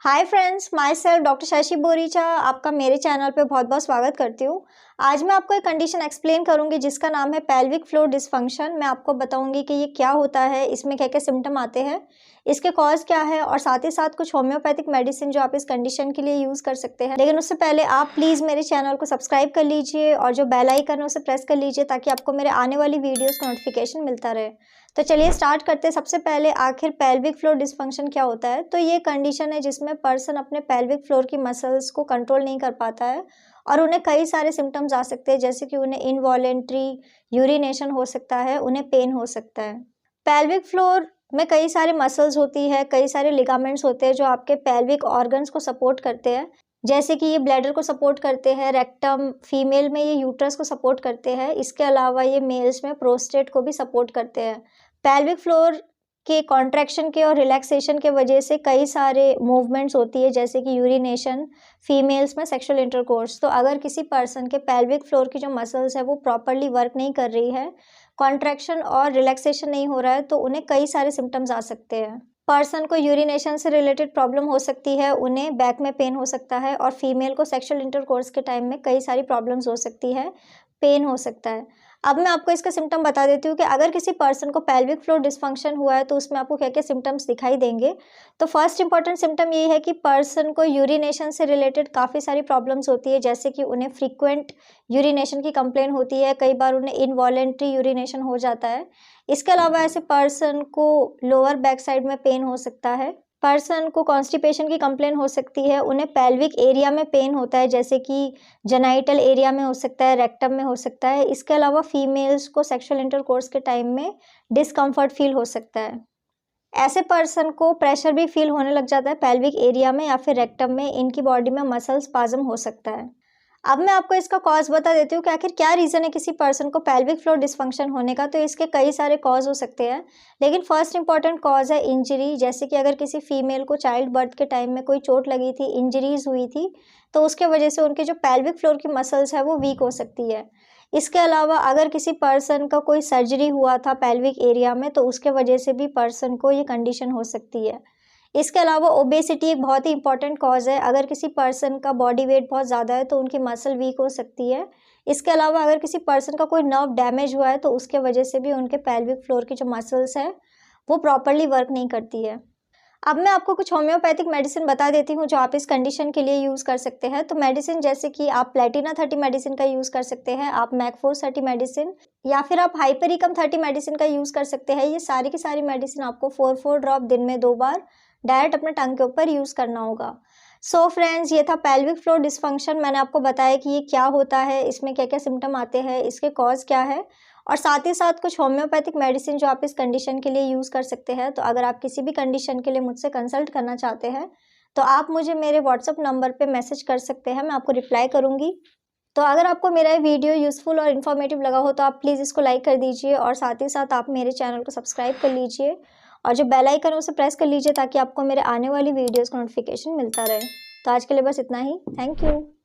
Hi friends, my self doctor Shashi Boricha आपका मेरे channel पे बहुत बहुत स्वागत करती हूँ। आज मैं आपको एक कंडीशन एक्सप्लेन करूँगी जिसका नाम है पेल्विक फ्लोर डिसफंक्शन। मैं आपको बताऊँगी कि ये क्या होता है, इसमें क्या क्या सिम्टम आते हैं, इसके कॉज क्या है और साथ ही साथ कुछ होम्योपैथिक मेडिसिन जो आप इस कंडीशन के लिए यूज़ कर सकते हैं। लेकिन उससे पहले आप प्लीज़ मेरे चैनल को सब्सक्राइब कर लीजिए और जो बेल आइकन है उसे प्रेस कर लीजिए ताकि आपको मेरे आने वाली वीडियोज़ का नोटिफिकेशन मिलता रहे। तो चलिए स्टार्ट करते हैं। सबसे पहले आखिर पेल्विक फ्लोर डिसफंक्शन क्या होता है। तो ये कंडीशन है जिसमें पर्सन अपने पेल्विक फ्लोर की मसल्स को कंट्रोल नहीं कर पाता है और उन्हें कई सारे सिम्टम्स आ सकते हैं, जैसे कि उन्हें इनवॉलेंट्री यूरिनेशन हो सकता है, उन्हें पेन हो सकता है। पेल्विक फ्लोर में कई सारे मसल्स होती है, कई सारे लिगामेंट्स होते हैं जो आपके पेल्विक ऑर्गन्स को सपोर्ट करते हैं, जैसे कि ये ब्लैडर को सपोर्ट करते हैं, रेक्टम, फीमेल में ये यूट्रस को सपोर्ट करते हैं। इसके अलावा ये मेल्स में प्रोस्टेट को भी सपोर्ट करते हैं। पेल्विक फ्लोर के कॉन्ट्रैक्शन के और रिलैक्सेशन के वजह से कई सारे मूवमेंट्स होती है, जैसे कि यूरिनेशन, फीमेल्स में सेक्सुअल इंटरकोर्स। तो अगर किसी पर्सन के पेल्विक फ्लोर की जो मसल्स है वो प्रॉपरली वर्क नहीं कर रही है, कॉन्ट्रैक्शन और रिलैक्सेशन नहीं हो रहा है, तो उन्हें कई सारे सिम्टम्स आ सकते हैं। पर्सन को यूरिनेशन से रिलेटेड प्रॉब्लम हो सकती है, उन्हें बैक में पेन हो सकता है और फीमेल को सेक्सुअल इंटरकोर्स के टाइम में कई सारी प्रॉब्लम्स हो सकती है, पेन हो सकता है। अब मैं आपको इसका सिम्टम बता देती हूँ कि अगर किसी पर्सन को पेल्विक फ्लोर डिसफंक्शन हुआ है तो उसमें आपको क्या क्या सिम्टम्स दिखाई देंगे। तो फर्स्ट इंपॉर्टेंट सिम्टम ये है कि पर्सन को यूरिनेशन से रिलेटेड काफ़ी सारी प्रॉब्लम्स होती है, जैसे कि उन्हें फ्रीक्वेंट यूरिनेशन की कंप्लेन होती है, कई बार उन्हें इनवॉलेंट्री यूरिनेशन हो जाता है। इसके अलावा ऐसे पर्सन को लोअर बैक साइड में पेन हो सकता है, पर्सन को कॉन्स्टिपेशन की कंप्लेन हो सकती है, उन्हें पेल्विक एरिया में पेन होता है, जैसे कि जेनाइटल एरिया में हो सकता है, रेक्टम में हो सकता है। इसके अलावा फीमेल्स को सेक्सुअल इंटरकोर्स के टाइम में डिस्कम्फर्ट फील हो सकता है। ऐसे पर्सन को प्रेशर भी फील होने लग जाता है पेल्विक एरिया में या फिर रेक्टम में, इनकी बॉडी में मसल स्पाज्म हो सकता है। अब मैं आपको इसका कॉज बता देती हूँ कि आखिर क्या रीज़न है किसी पर्सन को पेल्विक फ्लोर डिसफंक्शन होने का। तो इसके कई सारे कॉज हो सकते हैं, लेकिन फर्स्ट इंपॉर्टेंट कॉज है इंजरी। जैसे कि अगर किसी फीमेल को चाइल्ड बर्थ के टाइम में कोई चोट लगी थी, इंजरीज हुई थी, तो उसके वजह से उनके जो पेल्विक फ्लोर की मसल्स है वो वीक हो सकती है। इसके अलावा अगर किसी पर्सन का कोई सर्जरी हुआ था पेल्विक एरिया में, तो उसके वजह से भी पर्सन को ये कंडीशन हो सकती है। इसके अलावा ओबेसिटी एक बहुत ही इंपॉर्टेंट कॉज है। अगर किसी पर्सन का बॉडी वेट बहुत ज़्यादा है तो उनकी मसल वीक हो सकती है। इसके अलावा अगर किसी पर्सन का कोई नर्व डैमेज हुआ है तो उसके वजह से भी उनके पेल्विक फ्लोर की जो मसल्स है वो प्रॉपरली वर्क नहीं करती है। अब मैं आपको कुछ होम्योपैथिक मेडिसिन बता देती हूँ जो आप इस कंडीशन के लिए यूज़ कर सकते हैं। तो मेडिसिन जैसे कि आप प्लेटिना 30 मेडिसिन का यूज़ कर सकते हैं, आप मैकफोर्स 30 मेडिसिन या फिर आप हाइपरिकम 30 मेडिसिन का यूज़ कर सकते हैं। ये सारी की सारी मेडिसिन आपको 4 ड्रॉप दिन में 2 बार डायरेक्ट अपने टंग के ऊपर यूज़ करना होगा। सो फ्रेंड्स, ये था पेल्विक फ्लोर डिसफंक्शन। मैंने आपको बताया कि ये क्या होता है, इसमें क्या क्या सिम्टम आते हैं, इसके कॉज क्या है और साथ ही साथ कुछ होम्योपैथिक मेडिसिन जो आप इस कंडीशन के लिए यूज़ कर सकते हैं। तो अगर आप किसी भी कंडीशन के लिए मुझसे कंसल्ट करना चाहते हैं तो आप मुझे मेरे व्हाट्सअप नंबर पे मैसेज कर सकते हैं, मैं आपको रिप्लाई करूँगी। तो अगर आपको मेरा ये वीडियो यूज़फुल और इन्फॉर्मेटिव लगा हो तो आप प्लीज़ इसको लाइक कर दीजिए और साथ ही साथ आप मेरे चैनल को सब्सक्राइब कर लीजिए और जो बेल आइकन है उसे प्रेस कर लीजिए ताकि आपको मेरे आने वाली वीडियोज़ का नोटिफिकेशन मिलता रहे। तो आज के लिए बस इतना ही। Thank you.